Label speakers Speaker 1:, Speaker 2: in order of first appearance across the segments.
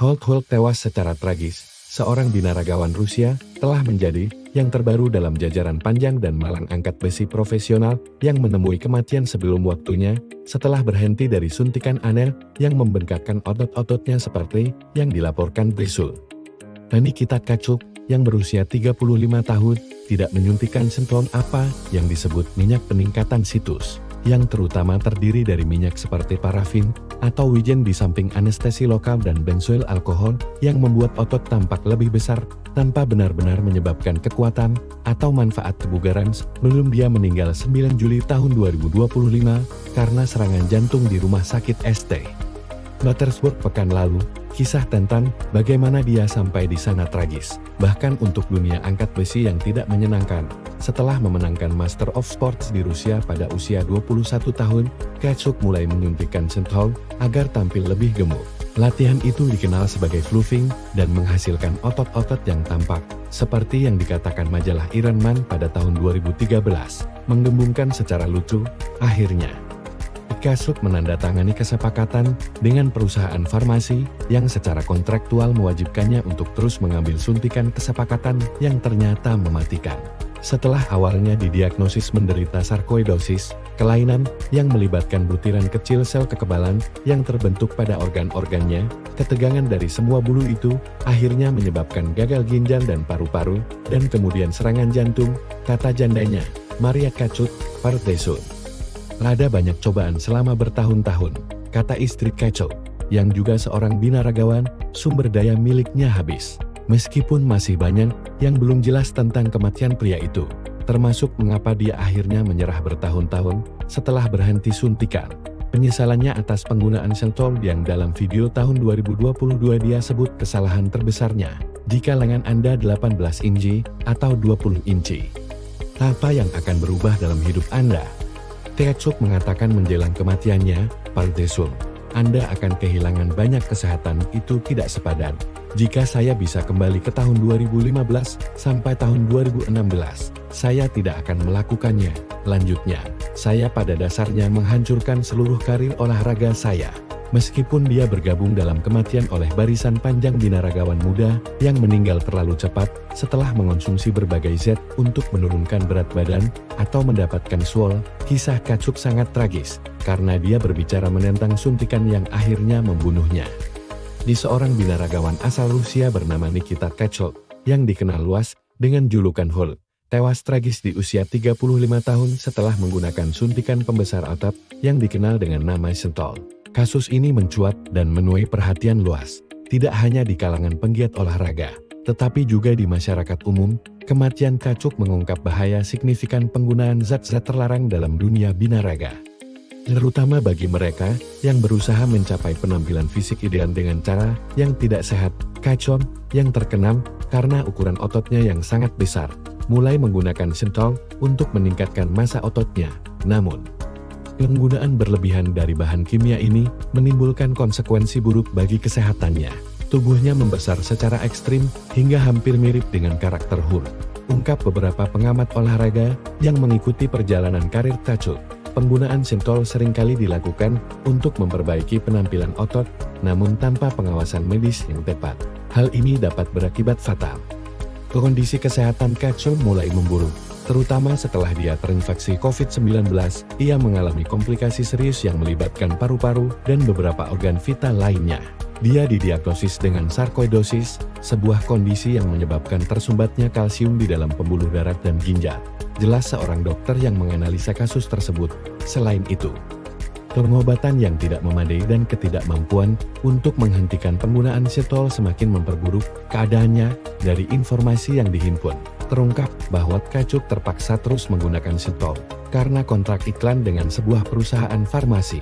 Speaker 1: Hulk tewas secara tragis. Seorang binaragawan Rusia telah menjadi yang terbaru dalam jajaran panjang dan malang angkat besi profesional yang menemui kematian sebelum waktunya setelah berhenti dari suntikan anel yang membengkakkan otot-ototnya seperti yang dilaporkan Bresul. Nikita Khachuk yang berusia 35 tahun tidak menyuntikkan senton apa yang disebut minyak peningkatan situs, yang terutama terdiri dari minyak seperti parafin atau wijen di samping anestesi lokal dan benzoil alkohol yang membuat otot tampak lebih besar tanpa benar-benar menyebabkan kekuatan atau manfaat kebugaran sebelum dia meninggal 9 Juli tahun 2025 karena serangan jantung di rumah sakit St. Petersburg pekan lalu. Kisah tentang bagaimana dia sampai di sana tragis, bahkan untuk dunia angkat besi yang tidak menyenangkan. Setelah memenangkan Master of Sports di Rusia pada usia 21 tahun, Khachuk mulai menyuntikkan senthol agar tampil lebih gemuk. Latihan itu dikenal sebagai fluffing dan menghasilkan otot-otot yang tampak, seperti yang dikatakan majalah Iron Man pada tahun 2013, menggembungkan secara lucu. Akhirnya, Khachuk menandatangani kesepakatan dengan perusahaan farmasi yang secara kontraktual mewajibkannya untuk terus mengambil suntikan kesepakatan yang ternyata mematikan. Setelah awalnya didiagnosis menderita sarkoidosis, kelainan yang melibatkan butiran kecil sel kekebalan yang terbentuk pada organ-organnya, ketegangan dari semua bulu itu akhirnya menyebabkan gagal ginjal dan paru-paru, dan kemudian serangan jantung, kata jandanya, Maria Khachuk, Pardesun. Lada banyak cobaan selama bertahun-tahun, kata istri Khachuk, yang juga seorang binaragawan, sumber daya miliknya habis. Meskipun masih banyak yang belum jelas tentang kematian pria itu, termasuk mengapa dia akhirnya menyerah bertahun-tahun setelah berhenti suntikan. Penyesalannya atas penggunaan senthol yang dalam video tahun 2022 dia sebut kesalahan terbesarnya di kalangan Anda 18 inci atau 20 inci. Apa yang akan berubah dalam hidup Anda? Khachuk mengatakan menjelang kematiannya, Pardesun, Anda akan kehilangan banyak kesehatan itu tidak sepadan. Jika saya bisa kembali ke tahun 2015 sampai tahun 2016, saya tidak akan melakukannya. Lanjutnya, saya pada dasarnya menghancurkan seluruh karir olahraga saya. Meskipun dia bergabung dalam kematian oleh barisan panjang binaragawan muda yang meninggal terlalu cepat setelah mengonsumsi berbagai zat untuk menurunkan berat badan atau mendapatkan swol, kisah Khachuk sangat tragis karena dia berbicara menentang suntikan yang akhirnya membunuhnya. Di seorang binaragawan asal Rusia bernama Nikita Khachuk yang dikenal luas dengan julukan Hulk, tewas tragis di usia 35 tahun setelah menggunakan suntikan pembesar otot yang dikenal dengan nama senthol. Kasus ini mencuat dan menuai perhatian luas, tidak hanya di kalangan penggiat olahraga, tetapi juga di masyarakat umum. Kematian Khachuk mengungkap bahaya signifikan penggunaan zat-zat terlarang dalam dunia binaraga, terutama bagi mereka yang berusaha mencapai penampilan fisik ideal dengan cara yang tidak sehat. Khachuk, yang terkenal karena ukuran ototnya yang sangat besar, mulai menggunakan senthol untuk meningkatkan massa ototnya. Namun, penggunaan berlebihan dari bahan kimia ini menimbulkan konsekuensi buruk bagi kesehatannya. Tubuhnya membesar secara ekstrim hingga hampir mirip dengan karakter Hulk, ungkap beberapa pengamat olahraga yang mengikuti perjalanan karir Khachuk. Penggunaan senthol seringkali dilakukan untuk memperbaiki penampilan otot, namun tanpa pengawasan medis yang tepat. Hal ini dapat berakibat fatal. Kondisi kesehatan Khachuk mulai memburuk, terutama setelah dia terinfeksi COVID-19. Ia mengalami komplikasi serius yang melibatkan paru-paru dan beberapa organ vital lainnya. Dia didiagnosis dengan sarkoidosis, sebuah kondisi yang menyebabkan tersumbatnya kalsium di dalam pembuluh darah dan ginjal. Jelas seorang dokter yang menganalisa kasus tersebut. Selain itu, pengobatan yang tidak memadai dan ketidakmampuan untuk menghentikan penggunaan senthol semakin memperburuk keadaannya. Dari informasi yang dihimpun, terungkap bahwa Khachuk terpaksa terus menggunakan senthol karena kontrak iklan dengan sebuah perusahaan farmasi.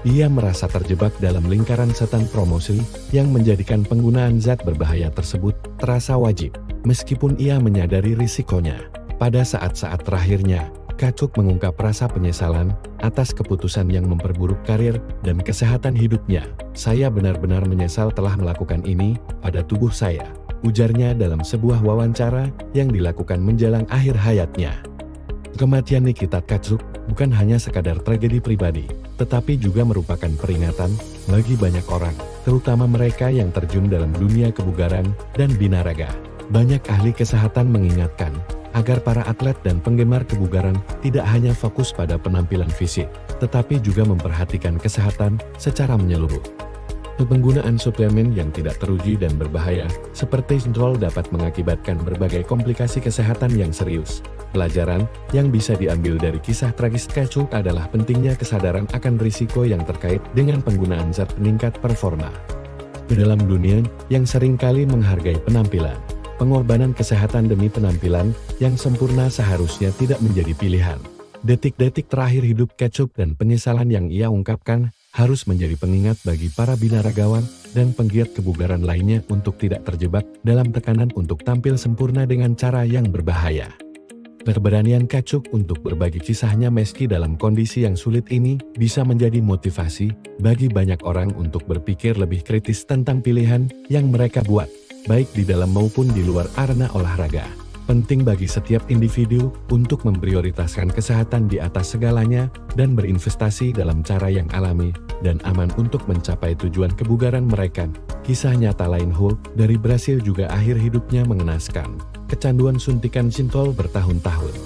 Speaker 1: Ia merasa terjebak dalam lingkaran setan promosi yang menjadikan penggunaan zat berbahaya tersebut terasa wajib, meskipun ia menyadari risikonya. Pada saat-saat terakhirnya, Khachuk mengungkap rasa penyesalan atas keputusan yang memperburuk karir dan kesehatan hidupnya. Saya benar-benar menyesal telah melakukan ini pada tubuh saya, ujarnya dalam sebuah wawancara yang dilakukan menjelang akhir hayatnya. Kematian Nikita Khachuk bukan hanya sekadar tragedi pribadi, tetapi juga merupakan peringatan bagi banyak orang, terutama mereka yang terjun dalam dunia kebugaran dan binaraga. Banyak ahli kesehatan mengingatkan agar para atlet dan penggemar kebugaran tidak hanya fokus pada penampilan fisik, tetapi juga memperhatikan kesehatan secara menyeluruh. Penggunaan suplemen yang tidak teruji dan berbahaya, seperti Synthol, dapat mengakibatkan berbagai komplikasi kesehatan yang serius. Pelajaran yang bisa diambil dari kisah tragis Ketchuk adalah pentingnya kesadaran akan risiko yang terkait dengan penggunaan zat peningkat performa. Dalam dunia yang seringkali menghargai penampilan, pengorbanan kesehatan demi penampilan yang sempurna seharusnya tidak menjadi pilihan. Detik-detik terakhir hidup Ketchuk dan penyesalan yang ia ungkapkan harus menjadi pengingat bagi para binaragawan dan penggiat kebugaran lainnya untuk tidak terjebak dalam tekanan untuk tampil sempurna dengan cara yang berbahaya. Keberanian Ketchuk untuk berbagi kisahnya meski dalam kondisi yang sulit ini bisa menjadi motivasi bagi banyak orang untuk berpikir lebih kritis tentang pilihan yang mereka buat, baik di dalam maupun di luar arena olahraga. Penting bagi setiap individu untuk memprioritaskan kesehatan di atas segalanya dan berinvestasi dalam cara yang alami dan aman untuk mencapai tujuan kebugaran mereka. Kisah nyata lain Hulk dari Brasil juga akhir hidupnya mengenaskan. Kecanduan suntikan Synthol bertahun-tahun.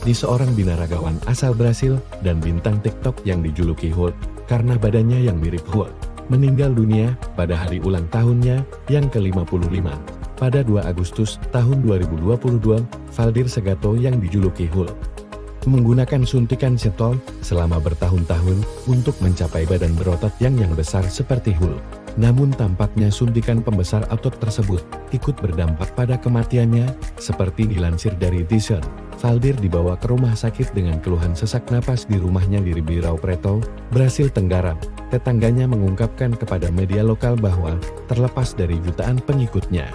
Speaker 1: Di seorang binaragawan asal Brasil dan bintang TikTok yang dijuluki Hulk karena badannya yang mirip Hulk, meninggal dunia pada hari ulang tahunnya yang ke-55. Pada 2 Agustus tahun 2022, Valdir Segato yang dijuluki Hulk menggunakan suntikan Synthol selama bertahun-tahun untuk mencapai badan berotot yang besar seperti Hulk. Namun tampaknya suntikan pembesar otot tersebut ikut berdampak pada kematiannya, seperti dilansir dari The Sun. Valdir dibawa ke rumah sakit dengan keluhan sesak napas di rumahnya di Ribeirão Preto, Brasil Tenggara. Tetangganya mengungkapkan kepada media lokal bahwa terlepas dari jutaan pengikutnya,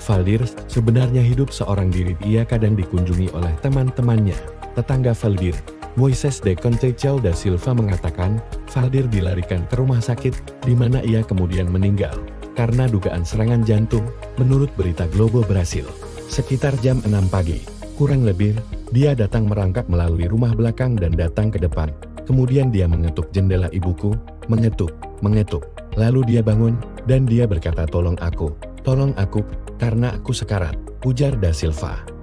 Speaker 1: Valdir sebenarnya hidup seorang diri. Ia kadang dikunjungi oleh teman-temannya. Tetangga Valdir, Moises de Conceição da Silva, mengatakan Valdir dilarikan ke rumah sakit, di mana ia kemudian meninggal karena dugaan serangan jantung, menurut berita Globo Brasil. Sekitar jam 6 pagi, kurang lebih, dia datang merangkak melalui rumah belakang dan datang ke depan. Kemudian dia mengetuk jendela ibuku, mengetuk. Lalu dia bangun, dan dia berkata, tolong aku, karena aku sekarat, ujar Da Silva.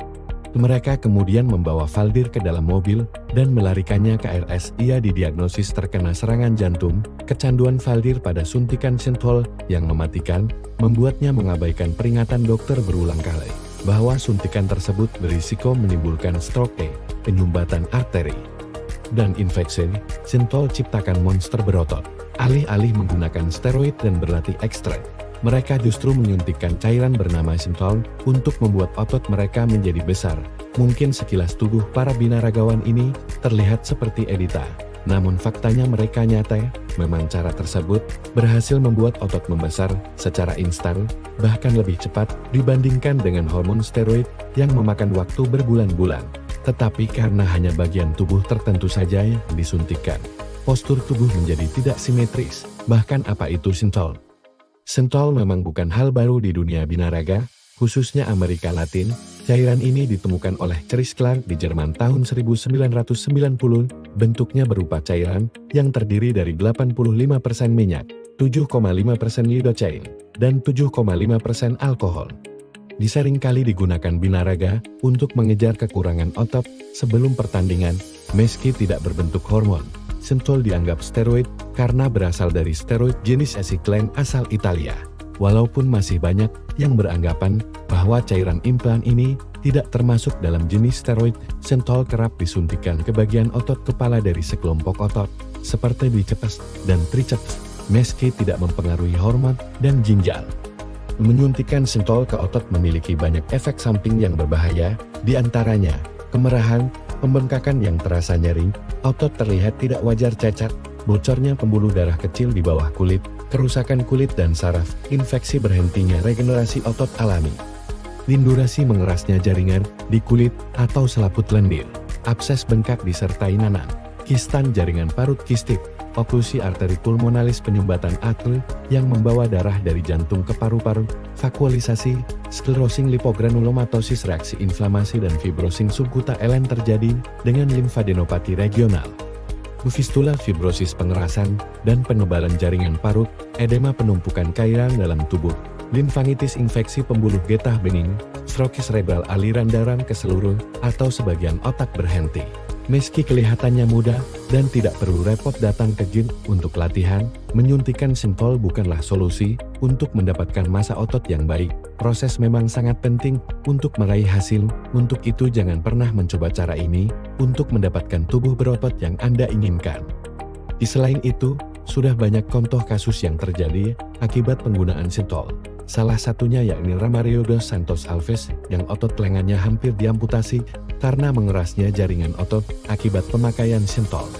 Speaker 1: Mereka kemudian membawa Valdir ke dalam mobil dan melarikannya ke RS. Ia didiagnosis terkena serangan jantung. Kecanduan Valdir pada suntikan Synthol yang mematikan membuatnya mengabaikan peringatan dokter berulang kali bahwa suntikan tersebut berisiko menimbulkan stroke, penyumbatan arteri, dan infeksi. Synthol ciptakan monster berotot. Alih-alih menggunakan steroid dan berlatih ekstrem, mereka justru menyuntikkan cairan bernama Synthol untuk membuat otot mereka menjadi besar. Mungkin sekilas tubuh para binaragawan ini terlihat seperti editan, namun faktanya mereka nyata. Memang cara tersebut berhasil membuat otot membesar secara instan, bahkan lebih cepat dibandingkan dengan hormon steroid yang memakan waktu berbulan-bulan. Tetapi karena hanya bagian tubuh tertentu saja yang disuntikkan, postur tubuh menjadi tidak simetris. Bahkan apa itu Synthol? Synthol memang bukan hal baru di dunia binaraga, khususnya Amerika Latin. Cairan ini ditemukan oleh Chris Clark di Jerman tahun 1990. Bentuknya berupa cairan yang terdiri dari 85% minyak, 7,5% lidocaine, dan 7,5% alkohol. Diseringkali digunakan binaraga untuk mengejar kekurangan otot sebelum pertandingan, meski tidak berbentuk hormon. Synthol dianggap steroid karena berasal dari steroid jenis acetylene asal Italia. Walaupun masih banyak yang beranggapan bahwa cairan implan ini tidak termasuk dalam jenis steroid, Synthol kerap disuntikan ke bagian otot kepala dari sekelompok otot, seperti biceps dan triceps, meski tidak mempengaruhi hormon dan ginjal. Menyuntikkan Synthol ke otot memiliki banyak efek samping yang berbahaya, di antaranya kemerahan, pembengkakan yang terasa nyeri, otot terlihat tidak wajar cacat, bocornya pembuluh darah kecil di bawah kulit, kerusakan kulit dan saraf, infeksi berhentinya regenerasi otot alami, durasi mengerasnya jaringan di kulit atau selaput lendir, abses bengkak disertai nanang, kistan jaringan parut kistik, oklusi arteri pulmonalis penyumbatan atrial yang membawa darah dari jantung ke paru-paru, vakuolisasi, sklerosing lipogranulomatosis, reaksi inflamasi dan fibrosing subkuta LN terjadi dengan limfadenopati regional. fistula fibrosis pengerasan, dan penebalan jaringan parut, edema penumpukan cairan dalam tubuh, limfanitis infeksi pembuluh getah bening, stroke cerebral aliran darah ke seluruh atau sebagian otak berhenti. Meski kelihatannya mudah dan tidak perlu repot datang ke gym untuk latihan, menyuntikkan Synthol bukanlah solusi untuk mendapatkan massa otot yang baik. Proses memang sangat penting untuk meraih hasil, untuk itu jangan pernah mencoba cara ini untuk mendapatkan tubuh berotot yang Anda inginkan. Selain itu, sudah banyak contoh kasus yang terjadi akibat penggunaan Synthol. Salah satunya yakni Romario dos Santos Alves yang otot lengannya hampir diamputasi karena mengerasnya jaringan otot akibat pemakaian Synthol.